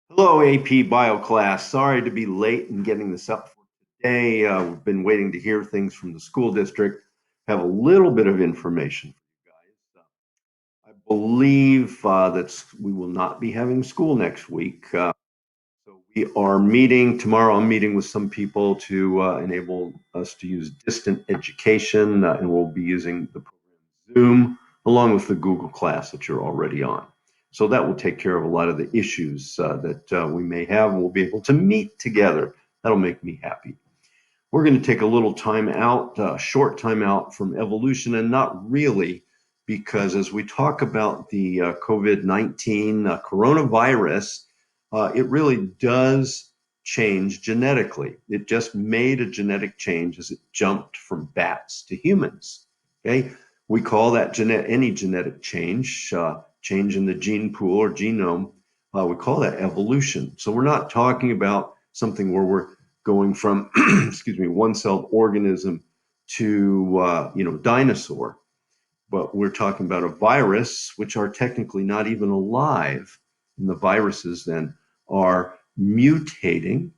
Hello, AP Bio class. Sorry to be late in getting this up for today. We've been waiting to hear things from the school district. Have a little bit of information for you guys. I believe that we will not be having school next week. So we are meeting tomorrow. I'm meeting with some people to enable us to use distant education, and we'll be using the program Zoom along with the Google Class that you're already on. So that will take care of a lot of the issues that we may have, and we'll be able to meet together. That'll make me happy. We're going to take a little time out, short time out from evolution, and not really, because as we talk about the COVID-19 coronavirus, it really does change genetically. It just made a genetic change as it jumped from bats to humans. Okay, we call that any genetic change, change in the gene pool or genome. We call that evolution. So we're not talking about something where we're going from excuse me, one-celled organism to dinosaur, but we're talking about a virus which are technically not even alive, and the viruses then are mutating,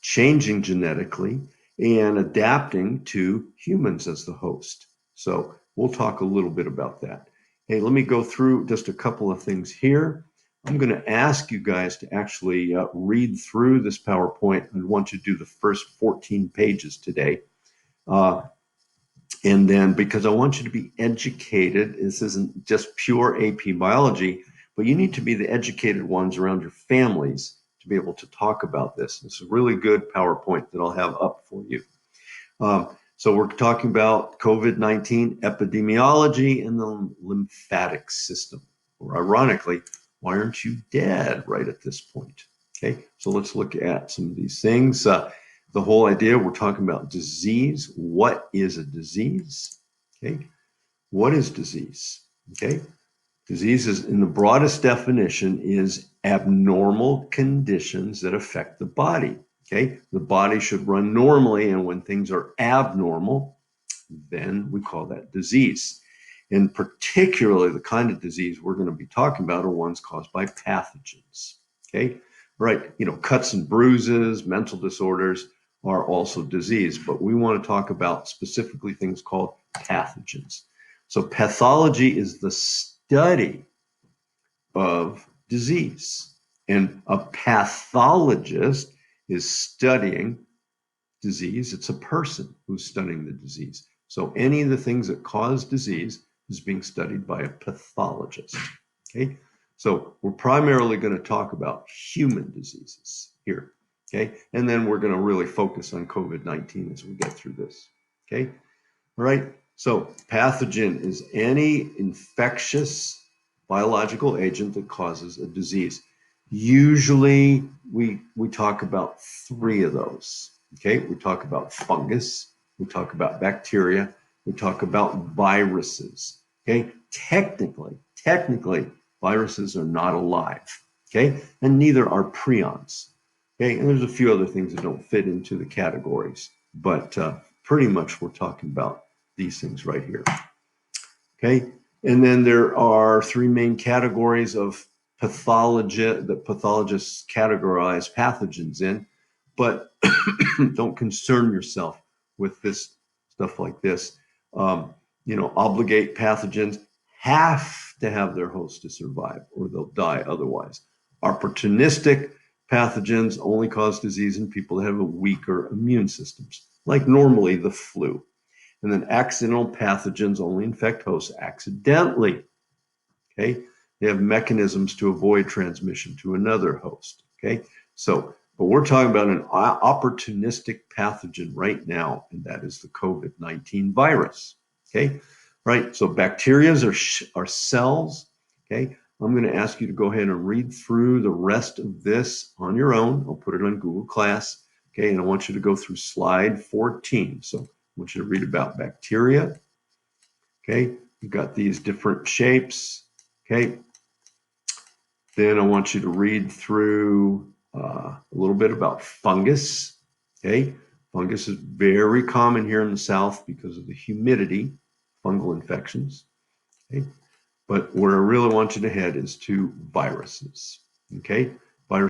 changing genetically, and adapting to humans as the host. So we'll talk a little bit about that. Hey, let me go through just a couple of things here. I'm going to ask you guys to actually read through this PowerPoint. I want you to do the first 14 pages today. And then, because I want you to be educated, this isn't just pure AP biology, but you need to be the educated ones around your families to be able to talk about this. It's a really good PowerPoint that I'll have up for you. So we're talking about COVID-19 epidemiology in the lymphatic system. Or ironically, why aren't you dead right at this point? Okay, so let's look at some of these things. The whole idea, we're talking about disease. What is a disease? Okay, what is disease? Okay, disease is, in the broadest definition, is abnormal conditions that affect the body. Okay, the body should run normally, and when things are abnormal, then we call that disease. And particularly the kind of disease we're going to be talking about are ones caused by pathogens. Okay, right? Cuts and bruises, mental disorders are also disease, but we want to talk about specifically things called pathogens. So pathology is the study of disease, and a pathologist is studying disease. It's a person who's studying the disease. So any of the things that cause disease is being studied by a pathologist. Okay, so we're primarily going to talk about human diseases here. Okay, and then we're going to really focus on COVID-19 as we get through this. Okay, all right. So pathogen is any infectious biological agent that causes a disease. Usually we talk about three of those. Okay, we talk about fungus, we talk about bacteria, we talk about viruses. Okay, technically, viruses are not alive. Okay, and neither are prions. Okay, and there's a few other things that don't fit into the categories, but pretty much we're talking about these things right here. Okay, and then there are three main categories of pathology that pathologists categorize pathogens in, but don't concern yourself with this stuff like this. Obligate pathogens have to have their host to survive, or they'll die otherwise. Opportunistic pathogens only cause disease in people that have a weaker immune systems, like normally the flu. And then accidental pathogens only infect hosts accidentally. Okay, they have mechanisms to avoid transmission to another host. Okay, but we're talking about an opportunistic pathogen right now, and that is the COVID-19 virus. Okay, right. So bacteria are cells. Okay, I'm going to ask you to go ahead and read through the rest of this on your own. I'll put it on Google Class. Okay, and I want you to go through slide 14. So I want you to read about bacteria. Okay, you've got these different shapes. Okay, then I want you to read through a little bit about fungus. Okay, fungus is very common here in the South because of the humidity, fungal infections. Okay, but where I really want you to head is to viruses. Okay,